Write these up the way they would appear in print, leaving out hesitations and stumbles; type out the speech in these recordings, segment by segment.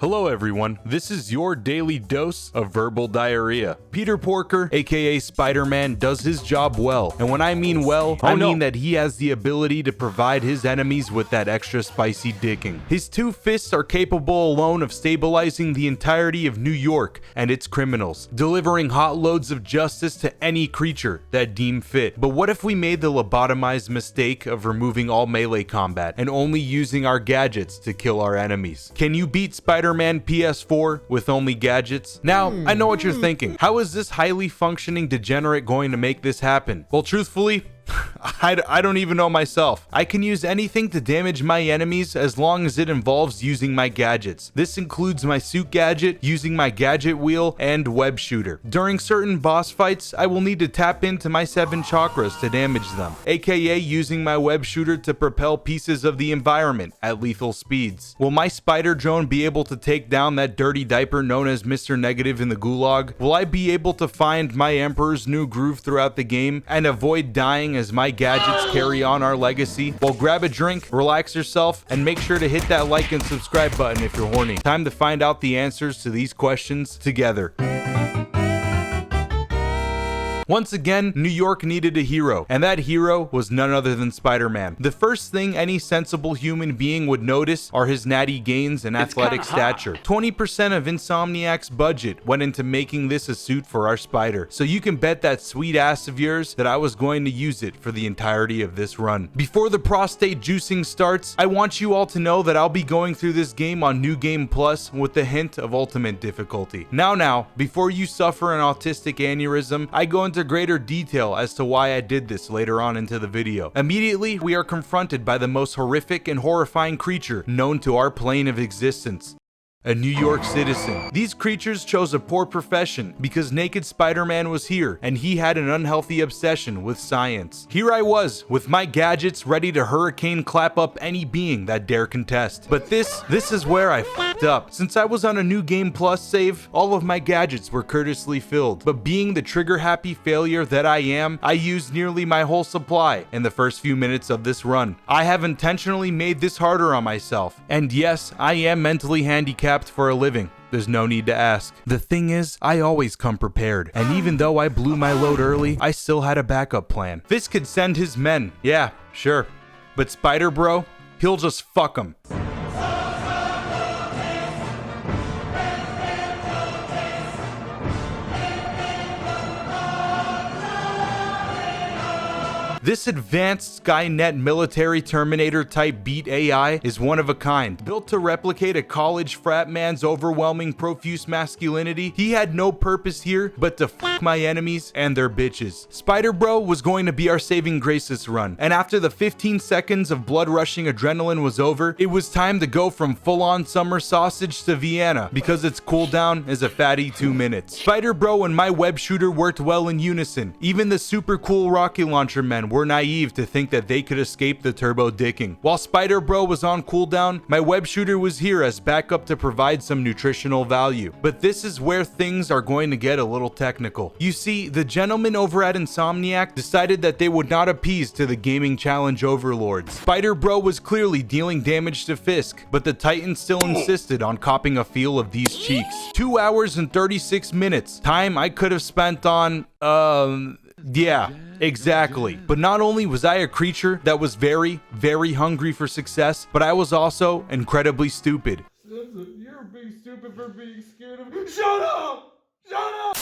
Hello everyone, this is your daily dose of verbal diarrhea. Peter Porker, aka Spider-Man, does his job well. And when I mean well, I mean that he has the ability to provide his enemies with that extra spicy dicking. His two fists are capable alone of stabilizing the entirety of New York and its criminals, delivering hot loads of justice to any creature that deem fit. But what if we made the lobotomized mistake of removing all melee combat and only using our gadgets to kill our enemies? Can you beat Spider-Man PS4 with only gadgets? Now, I know what you're thinking. How is this highly functioning degenerate going to make this happen? Well, truthfully, I don't even know myself. I can use anything to damage my enemies as long as it involves using my gadgets. This includes my suit gadget, using my gadget wheel, and web shooter. During certain boss fights, I will need to tap into my 7 chakras to damage them, aka using my web shooter to propel pieces of the environment at lethal speeds. Will my spider drone be able to take down that dirty diaper known as Mr. Negative in the Gulag? Will I be able to find my Emperor's New Groove throughout the game and avoid dying as my gadgets carry on our legacy? Well, grab a drink, relax yourself, and make sure to hit that like and subscribe button if you're horny. Time to find out the answers to these questions together. Once again, New York needed a hero, and that hero was none other than Spider-Man. The first thing any sensible human being would notice are his natty gains and athletic stature. 20% of Insomniac's budget went into making this a suit for our Spider, so you can bet that sweet ass of yours that I was going to use it for the entirety of this run. Before the prostate juicing starts, I want you all to know that I'll be going through this game on New Game Plus with a hint of ultimate difficulty. Now, before you suffer an autistic aneurysm, I go into greater detail as to why I did this later on into the video. Immediately, we are confronted by the most horrific and horrifying creature known to our plane of existence. A New York citizen. These creatures chose a poor profession because Naked Spider-Man was here and he had an unhealthy obsession with science. Here I was with my gadgets ready to hurricane clap up any being that dare contest. But this is where I f***ed up. Since I was on a New Game Plus save, all of my gadgets were courteously filled. But being the trigger-happy failure that I am, I used nearly my whole supply in the first few minutes of this run. I have intentionally made this harder on myself. And yes, I am mentally handicapped for a living. There's no need to ask. The thing is, I always come prepared, and even though I blew my load early, I still had a backup plan. Fisk could send his men, yeah, sure, but Spider Bro, he'll just fuck them. This advanced Skynet military Terminator type beat AI is one of a kind. Built to replicate a college frat man's overwhelming profuse masculinity, he had no purpose here but to fuck my enemies and their bitches. Spider Bro was going to be our saving grace this run, and after the 15 seconds of blood rushing adrenaline was over, it was time to go from full-on summer sausage to Vienna because its cooldown is a fatty 2 minutes. Spider Bro and my web shooter worked well in unison. Even the super cool rocket launcher men were naive to think that they could escape the turbo dicking. While Spider Bro was on cooldown, my web shooter was here as backup to provide some nutritional value. But this is where things are going to get a little technical. You see, the gentlemen over at Insomniac decided that they would not appease to the gaming challenge overlords. Spider Bro was clearly dealing damage to Fisk, but the Titan still insisted on copping a feel of these cheeks. 2 hours and 36 minutes. Time I could have spent on, yeah, exactly. But not only was I a creature that was very, very hungry for success, but I was also incredibly stupid. Senza, you're being stupid for being scared of me. Shut up! Shut up!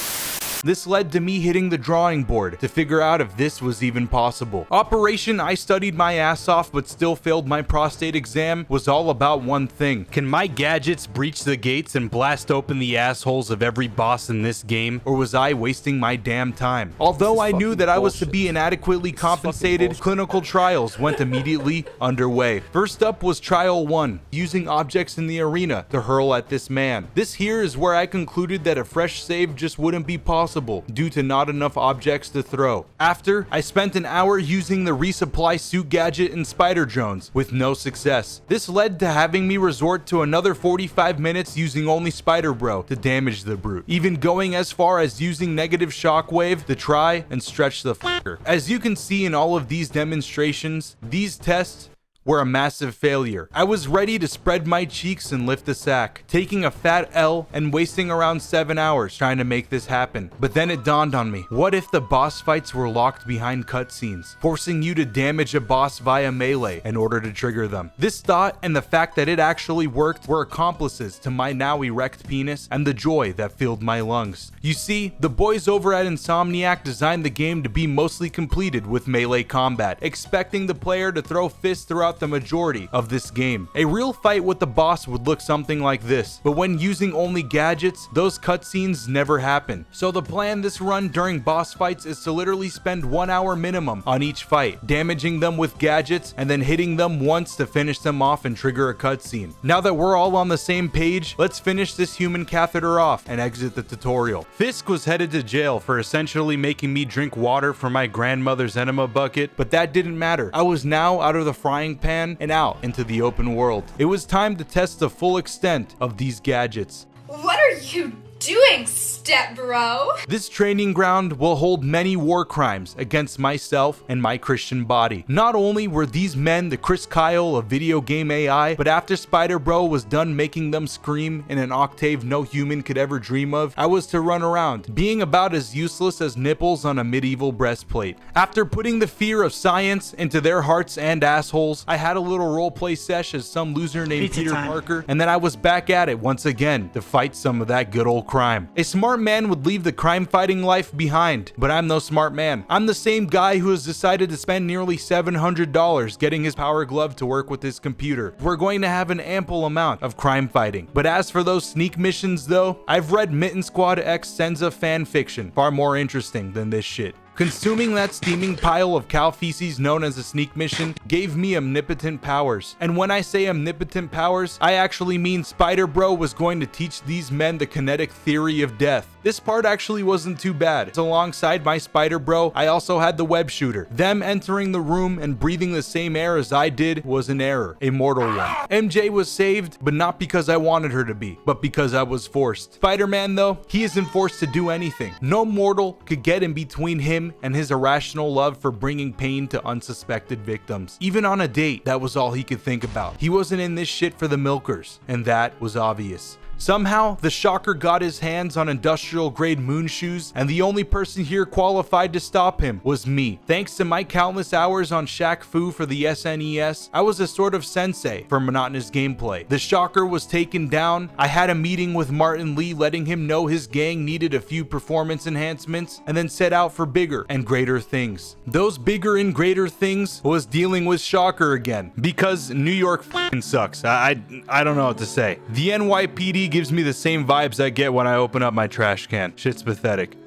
This led to me hitting the drawing board to figure out if this was even possible. Operation I studied my ass off but still failed my prostate exam was all about one thing. Can my gadgets breach the gates and blast open the assholes of every boss in this game, or was I wasting my damn time? Although I knew that I was to be inadequately compensated, clinical trials went immediately underway. First up was Trial 1, using objects in the arena to hurl at this man. This here is where I concluded that a fresh save just wouldn't be possible due to not enough objects to throw. After, I spent an hour using the resupply suit gadget and spider drones with no success. This led to having me resort to another 45 minutes using only Spider Bro to damage the brute, even going as far as using negative shockwave to try and stretch the fucker. As you can see in all of these demonstrations, these tests were a massive failure. I was ready to spread my cheeks and lift a sack, taking a fat L and wasting around 7 hours trying to make this happen. But then it dawned on me, what if the boss fights were locked behind cutscenes, forcing you to damage a boss via melee in order to trigger them? This thought and the fact that it actually worked were accomplices to my now erect penis and the joy that filled my lungs. You see, the boys over at Insomniac designed the game to be mostly completed with melee combat, expecting the player to throw fists throughout the majority of this game. A real fight with the boss would look something like this, but when using only gadgets, those cutscenes never happen. So the plan this run during boss fights is to literally spend 1 hour minimum on each fight, damaging them with gadgets and then hitting them once to finish them off and trigger a cutscene. Now that we're all on the same page, let's finish this human catheter off and exit the tutorial. Fisk was headed to jail for essentially making me drink water from my grandmother's enema bucket, but that didn't matter. I was now out of the frying pan and out into the open world. It was time to test the full extent of these gadgets. What are you doing, step bro? This training ground will hold many war crimes against myself and my Christian body. Not only were these men the Chris Kyle of video game AI, but after Spider Bro was done making them scream in an octave no human could ever dream of, I was to run around, being about as useless as nipples on a medieval breastplate. After putting the fear of science into their hearts and assholes, I had a little roleplay sesh as some loser named Peter Parker, and then I was back at it once again to fight some of that good old crime. A smart man would leave the crime fighting life behind, but I'm no smart man. I'm the same guy who has decided to spend nearly $700 getting his power glove to work with his computer. We're going to have an ample amount of crime fighting. But as for those sneak missions though, I've read Mitten Squad X Senza fan fiction, far more interesting than this shit. Consuming that steaming pile of cow feces known as a sneak mission gave me omnipotent powers. And when I say omnipotent powers, I actually mean Spider Bro was going to teach these men the kinetic theory of death. This part actually wasn't too bad. Alongside my Spider Bro, I also had the web shooter. Them entering the room and breathing the same air as I did was an error, a mortal one. MJ was saved, but not because I wanted her to be, but because I was forced. Spider-Man though, he isn't forced to do anything. No mortal could get in between him and his irrational love for bringing pain to unsuspected victims. Even on a date, that was all he could think about. He wasn't in this shit for the milkers, and that was obvious. Somehow, the Shocker got his hands on industrial grade moon shoes, and the only person here qualified to stop him was me. Thanks to my countless hours on Shaq Fu for the SNES, I was a sort of sensei for monotonous gameplay. The Shocker was taken down, I had a meeting with Martin Lee letting him know his gang needed a few performance enhancements, and then set out for bigger and greater things. Those bigger and greater things was dealing with Shocker again, because New York f***ing sucks. I don't know what to say. The NYPD gives me the same vibes I get when I open up my trash can. Shit's pathetic.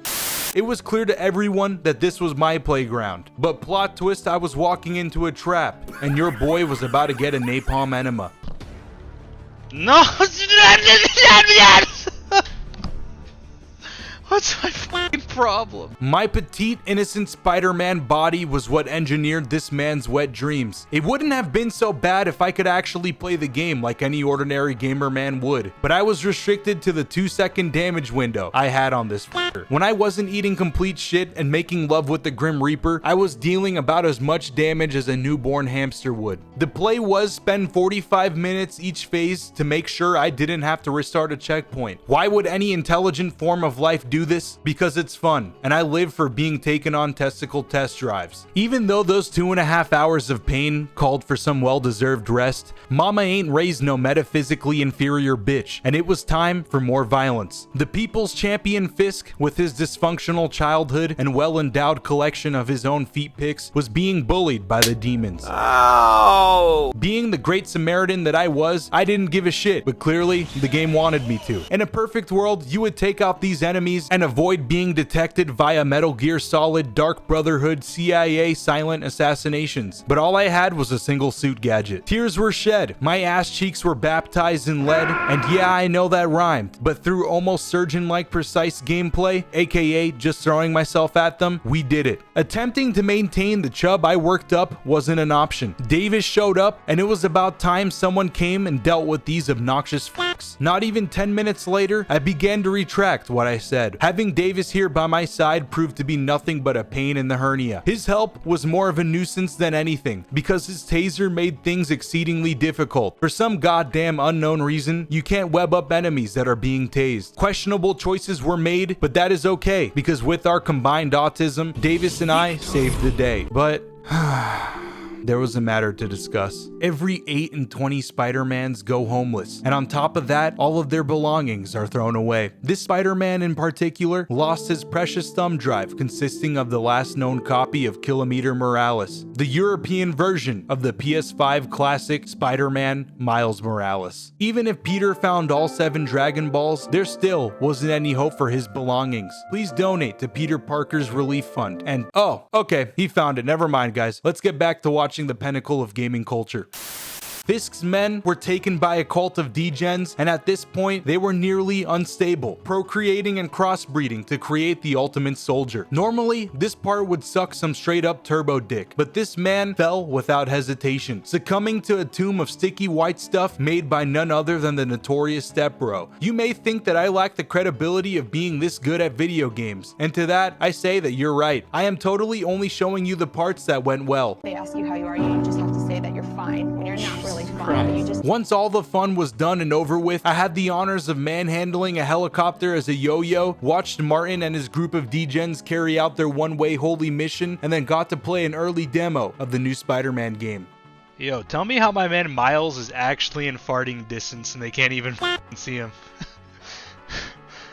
It was clear to everyone that this was my playground, but plot twist, I was walking into a trap, and your boy was about to get a napalm enema. No! What's my fucking problem? My petite, innocent Spider-Man body was what engineered this man's wet dreams. It wouldn't have been so bad if I could actually play the game like any ordinary gamer man would, but I was restricted to the 2-second damage window I had on this fucker. When I wasn't eating complete shit and making love with the Grim Reaper, I was dealing about as much damage as a newborn hamster would. The play was spend 45 minutes each phase to make sure I didn't have to restart a checkpoint. Why would any intelligent form of life do this? Because it's fun, and I live for being taken on testicle test drives. Even though those 2.5 hours of pain called for some well-deserved rest, mama ain't raised no metaphysically inferior bitch, and it was time for more violence. The people's champion Fisk, with his dysfunctional childhood and well-endowed collection of his own feet pics, was being bullied by the demons. Oh! Being the great Samaritan that I was, I didn't give a shit, but clearly the game wanted me to. In a perfect world, you would take out these enemies and avoid being detected via Metal Gear Solid, Dark Brotherhood, CIA silent assassinations. But all I had was a single suit gadget. Tears were shed, my ass cheeks were baptized in lead, and yeah, I know that rhymed, but through almost surgeon-like precise gameplay, aka just throwing myself at them, we did it. Attempting to maintain the chub I worked up wasn't an option. Davis showed up, and it was about time someone came and dealt with these obnoxious fucks. Not even 10 minutes later, I began to retract what I said. Having Davis here by my side proved to be nothing but a pain in the hernia. His help was more of a nuisance than anything, because his taser made things exceedingly difficult. For some goddamn unknown reason, you can't web up enemies that are being tased. Questionable choices were made, but that is okay, because with our combined autism, Davis and I saved the day. But there was a matter to discuss. Every 8 in 20 Spider-Mans go homeless, and on top of that, all of their belongings are thrown away. This Spider-Man in particular lost his precious thumb drive consisting of the last known copy of Kilometer Morales, the European version of the PS5 classic Spider-Man Miles Morales. Even if Peter found all 7 Dragon Balls, there still wasn't any hope for his belongings. Please donate to Peter Parker's Relief Fund. And oh, okay, he found it. Never mind, guys. Let's get back to watching the pinnacle of gaming culture. Fisk's men were taken by a cult of degens, and at this point, they were nearly unstable, procreating and crossbreeding to create the ultimate soldier. Normally, this part would suck some straight up turbo dick, but this man fell without hesitation, succumbing to a tomb of sticky white stuff made by none other than the notorious Stepbro. You may think that I lack the credibility of being this good at video games, and to that, I say that you're right. I am totally only showing you the parts that went well. They ask you how you are, you just have to say that you're fine when you're not really fine. You just Once all the fun was done and over with, I had the honors of manhandling a helicopter as a yo-yo, watched Martin and his group of degens carry out their one-way holy mission, and then got to play an early demo of the new Spider-Man game. Yo, tell me how my man Miles is actually in farting distance and they can't even see him.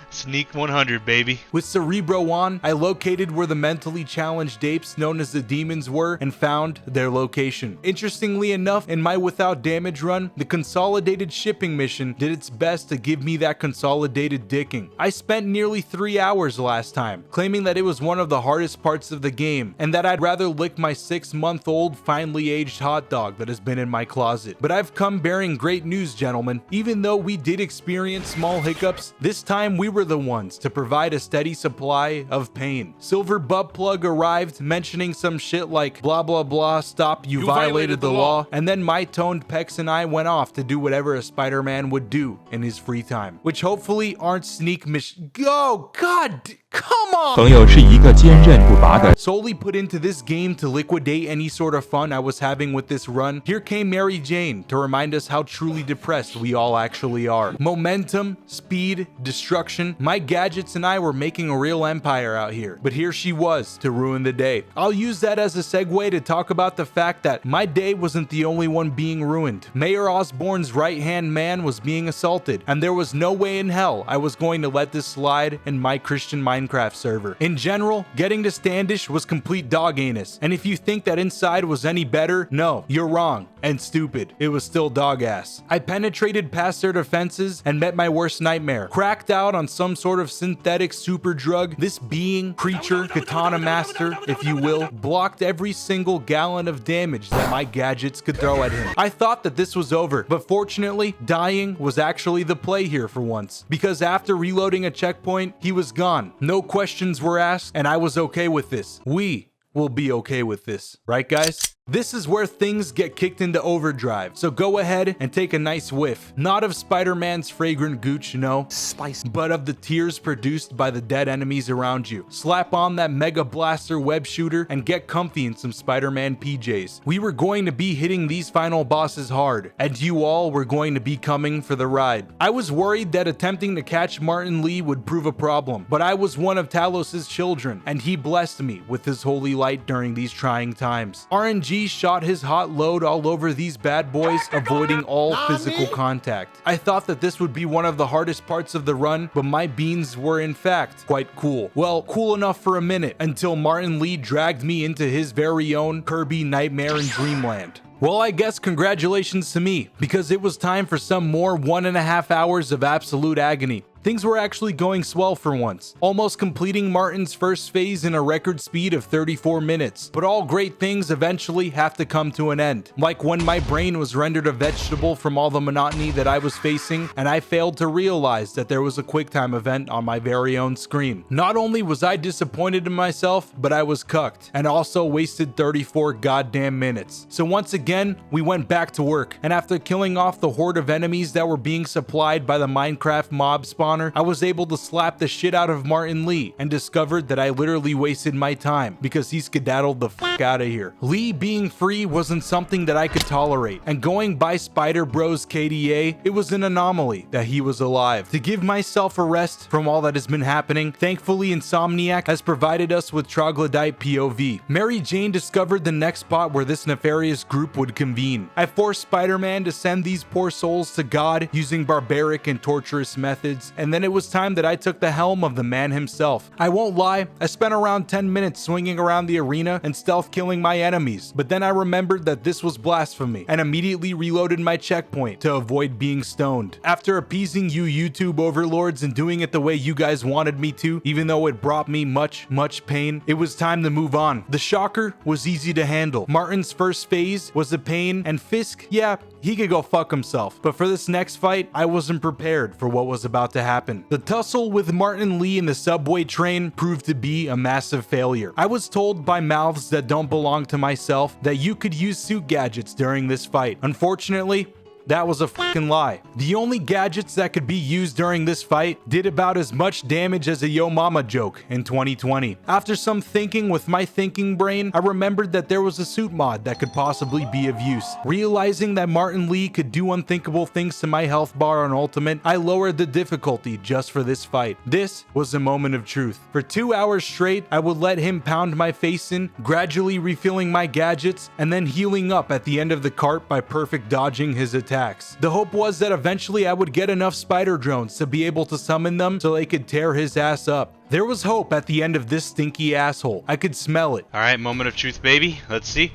Sneak 100, baby. With Cerebro on, I located where the mentally challenged apes known as the demons were and found their location. Interestingly enough, in my without damage run, the consolidated shipping mission did its best to give me that consolidated dicking. I spent nearly 3 hours last time, claiming that it was one of the hardest parts of the game, and that I'd rather lick my 6-month-old finely aged hot dog that has been in my closet. But I've come bearing great news, gentlemen. Even though we did experience small hiccups, this time we were the ones to provide a steady supply of pain. Silver Butt Plug arrived mentioning some shit like blah blah blah, stop, you violated the law, and then my toned pecs and I went off to do whatever a Spider-Man would do in his free time, which hopefully aren't sneak mission. Go, God, come on! 朋友是一个坚韧不拔的 Solely put into this game to liquidate any sort of fun I was having with this run, here came Mary Jane to remind us how truly depressed we all actually are. Momentum, speed, destruction, my gadgets and I were making a real empire out here, but here she was to ruin the day. I'll use that as a segue to talk about the fact that my day wasn't the only one being ruined. Mayor Osborn's right-hand man was being assaulted, and there was no way in hell I was going to let this slide in my Christian Minecraft server. In general, getting to Standish was complete dog anus, and if you think that inside was any better, no, you're wrong and stupid. It was still dog ass. I penetrated past their defenses and met my worst nightmare. Cracked out on some sort of synthetic super drug, this being, creature, katana master, if you will, blocked every single gallon of damage that my gadgets could throw at him. I thought that this was over, but fortunately, dying was actually the play here for once, because after reloading a checkpoint, he was gone. No questions were asked, and I was okay with this. We will be okay with this, right guys? This is where things get kicked into overdrive, so go ahead and take a nice whiff. Not of Spider-Man's fragrant gooch, no, spice, but of the tears produced by the dead enemies around you. Slap on that Mega Blaster web shooter and get comfy in some Spider-Man PJs. We were going to be hitting these final bosses hard, and you all were going to be coming for the ride. I was worried that attempting to catch Martin Lee would prove a problem, but I was one of Talos's children, and he blessed me with his holy light during these trying times. RNG shot his hot load all over these bad boys, avoiding all physical contact. I thought that this would be one of the hardest parts of the run, but my beans were in fact quite cool. Well, cool enough for a minute, until Martin Lee dragged me into his very own Kirby Nightmare in Dreamland. Well, I guess congratulations to me, because it was time for some more 1.5 hours of absolute agony. Things were actually going swell for once, almost completing Martin's first phase in a record speed of 34 minutes. But all great things eventually have to come to an end. Like when my brain was rendered a vegetable from all the monotony that I was facing, and I failed to realize that there was a QuickTime event on my very own screen. Not only was I disappointed in myself, but I was cucked, and also wasted 34 goddamn minutes. So once again, we went back to work, and after killing off the horde of enemies that were being supplied by the Minecraft mob spawn, honor, I was able to slap the shit out of Martin Lee and discovered that I literally wasted my time because he skedaddled the fuck out of here. Lee being free wasn't something that I could tolerate, and going by Spider Bro's KDA, it was an anomaly that he was alive. To give myself a rest from all that has been happening, thankfully Insomniac has provided us with Troglodyte POV. Mary Jane discovered the next spot where this nefarious group would convene. I forced Spider-Man to send these poor souls to God using barbaric and torturous methods, and then it was time that I took the helm of the man himself. I won't lie, I spent around 10 minutes swinging around the arena and stealth killing my enemies, but then I remembered that this was blasphemy and immediately reloaded my checkpoint to avoid being stoned. After appeasing you YouTube overlords and doing it the way you guys wanted me to, even though it brought me much pain, it was time to move on. The shocker was easy to handle. Martin's first phase was a pain, and Fisk, yeah, he could go fuck himself. But for this next fight, I wasn't prepared for what was about to happen. The tussle with Martin Lee in the subway train proved to be a massive failure. I was told by mouths that don't belong to myself that you could use suit gadgets during this fight. Unfortunately, that was a fucking lie. The only gadgets that could be used during this fight did about as much damage as a Yo Mama joke in 2020. After some thinking with my thinking brain, I remembered that there was a suit mod that could possibly be of use. Realizing that Martin Lee could do unthinkable things to my health bar on Ultimate, I lowered the difficulty just for this fight. This was a moment of truth. For 2 hours straight, I would let him pound my face in, gradually refilling my gadgets, and then healing up at the end of the cart by perfect dodging his attacks. The hope was that eventually I would get enough spider drones to be able to summon them so they could tear his ass up. There was hope at the end of this stinky asshole. I could smell it. Alright, moment of truth, baby. Let's see.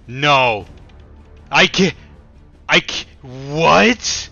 No. I can't. What?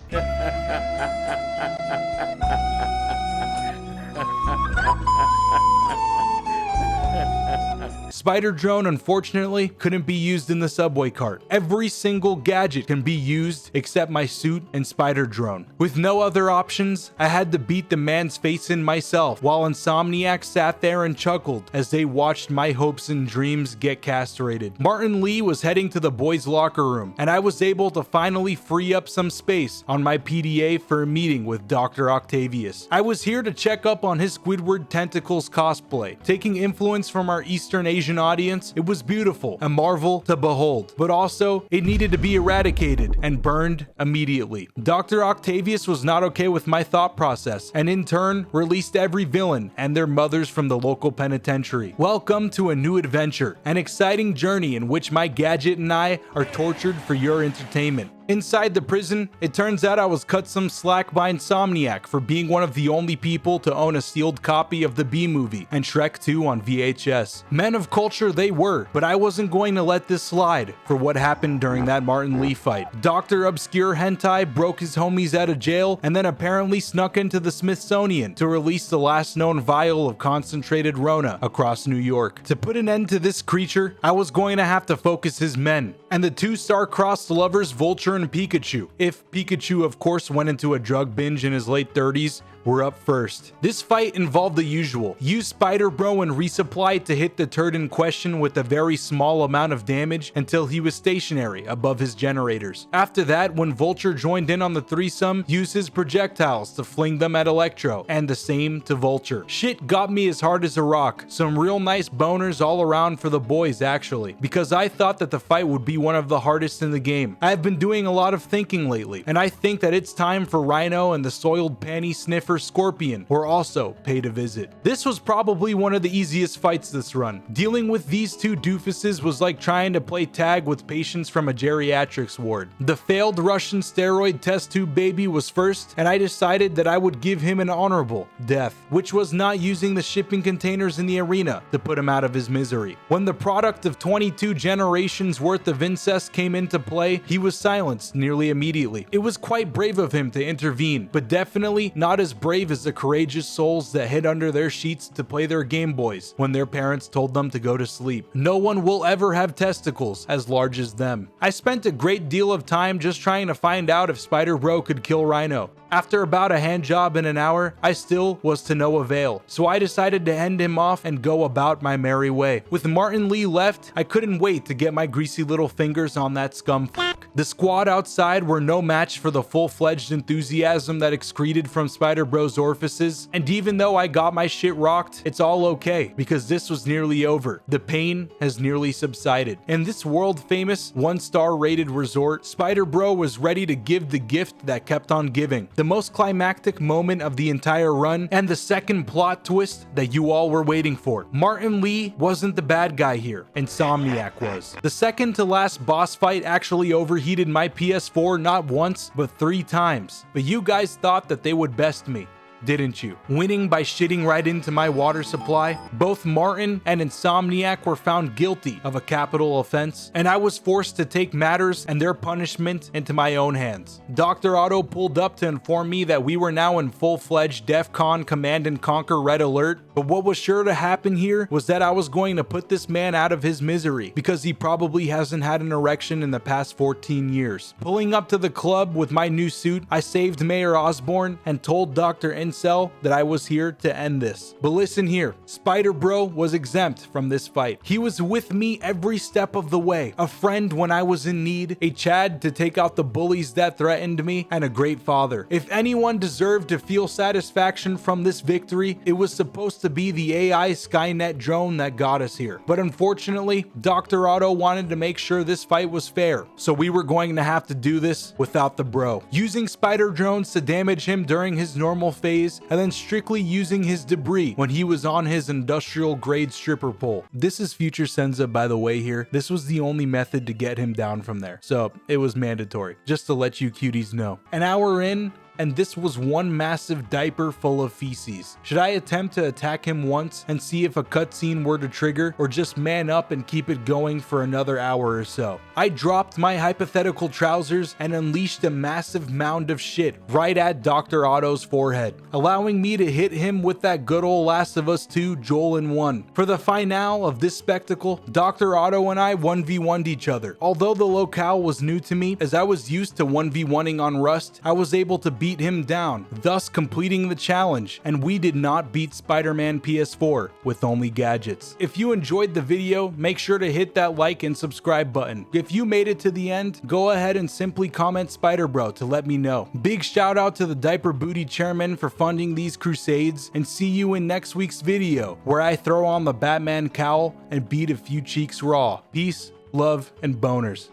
Spider drone unfortunately couldn't be used in the subway cart. Every single gadget can be used except my suit and spider drone. With no other options, I had to beat the man's face in myself while Insomniac sat there and chuckled as they watched my hopes and dreams get castrated. Martin Lee was heading to the boys' locker room, and I was able to finally free up some space on my PDA for a meeting with Dr. Octavius. I was here to check up on his Squidward Tentacles cosplay. Taking influence from our Eastern Asian audience, it was beautiful, a marvel to behold, but also it needed to be eradicated and burned immediately. Dr. Octavius was not okay with my thought process and in turn released every villain and their mothers from the local penitentiary. Welcome to a new adventure, an exciting journey in which my gadget and I are tortured for your entertainment. Inside the prison, it turns out I was cut some slack by Insomniac for being one of the only people to own a sealed copy of the B-movie and Shrek 2 on VHS. Men of culture they were, but I wasn't going to let this slide for what happened during that Martin Lee fight. Dr. Obscure Hentai broke his homies out of jail and then apparently snuck into the Smithsonian to release the last known vial of concentrated Rona across New York. To put an end to this creature, I was going to have to focus his men, and the two star-crossed lovers Vulture and Pikachu, if Pikachu of course went into a drug binge in his late 30s, were up first. This fight involved the usual. Use Spider Bro and resupply to hit the turd in question with a very small amount of damage until he was stationary above his generators. After that, when Vulture joined in on the threesome, use his projectiles to fling them at Electro, and the same to Vulture. Shit got me as hard as a rock. Some real nice boners all around for the boys actually, because I thought that the fight would be one of the hardest in the game. I have been doing a lot of thinking lately, and I think that it's time for Rhino and the soiled panty sniffer Scorpion were also paid a visit. This was probably one of the easiest fights this run. Dealing with these two doofuses was like trying to play tag with patients from a geriatrics ward. The failed Russian steroid test tube baby was first, and I decided that I would give him an honorable death, which was not using the shipping containers in the arena to put him out of his misery. When the product of 22 generations worth of incest came into play, he was silenced nearly immediately. It was quite brave of him to intervene, but definitely not as brave as the courageous souls that hid under their sheets to play their Game Boys when their parents told them to go to sleep. No one will ever have testicles as large as them. I spent a great deal of time just trying to find out if Spider Bro could kill Rhino. After about a hand job in an hour, I still was to no avail, so I decided to end him off and go about my merry way. With Martin Lee left, I couldn't wait to get my greasy little fingers on that scum fuck. The squad outside were no match for the full-fledged enthusiasm that excreted from Spider Bro's orifices, and even though I got my shit rocked, it's all okay, because this was nearly over. The pain has nearly subsided. In this world-famous, 1-star rated resort, Spider Bro was ready to give the gift that kept on giving. The most climactic moment of the entire run, and the second plot twist that you all were waiting for. Martin Lee wasn't the bad guy here, Insomniac was. The second to last boss fight actually overheated my PS4 not once, but 3 times. But you guys thought that they would best me, didn't you? Winning by shitting right into my water supply. Both Martin and Insomniac were found guilty of a capital offense, and I was forced to take matters and their punishment into my own hands. Dr. Otto pulled up to inform me that we were now in full-fledged DEFCON Command and Conquer Red Alert, but what was sure to happen here was that I was going to put this man out of his misery, because he probably hasn't had an erection in the past 14 years. Pulling up to the club with my new suit, I saved Mayor Osborn and told Dr. that I was here to end this. But listen here, Spider Bro was exempt from this fight. He was with me every step of the way, a friend when I was in need, a Chad to take out the bullies that threatened me, and a great father. If anyone deserved to feel satisfaction from this victory, it was supposed to be the AI Skynet drone that got us here. But unfortunately, Dr. Otto wanted to make sure this fight was fair, so we were going to have to do this without the bro. Using spider drones to damage him during his normal phase, and then strictly using his debris when he was on his industrial grade stripper pole. This is future Senza, by the way here. This was the only method to get him down from there, so it was mandatory, just to let you cuties know. An hour in, and this was one massive diaper full of feces. Should I attempt to attack him once and see if a cutscene were to trigger, or just man up and keep it going for another hour or so? I dropped my hypothetical trousers and unleashed a massive mound of shit right at Dr. Otto's forehead, allowing me to hit him with that good old Last of Us 2 Joel in 1. For the finale of this spectacle, Dr. Otto and I 1v1'd each other. Although the locale was new to me, as I was used to 1v1ing on Rust, I was able to beat him down, thus completing the challenge, and we did not beat Spider-Man PS4 with only gadgets. If you enjoyed the video, make sure to hit that like and subscribe button. If you made it to the end, go ahead and simply comment Spider Bro to let me know. Big shout out to the Diaper Booty Chairman for funding these crusades, and see you in next week's video, where I throw on the Batman cowl and beat a few cheeks raw. Peace, love, and boners.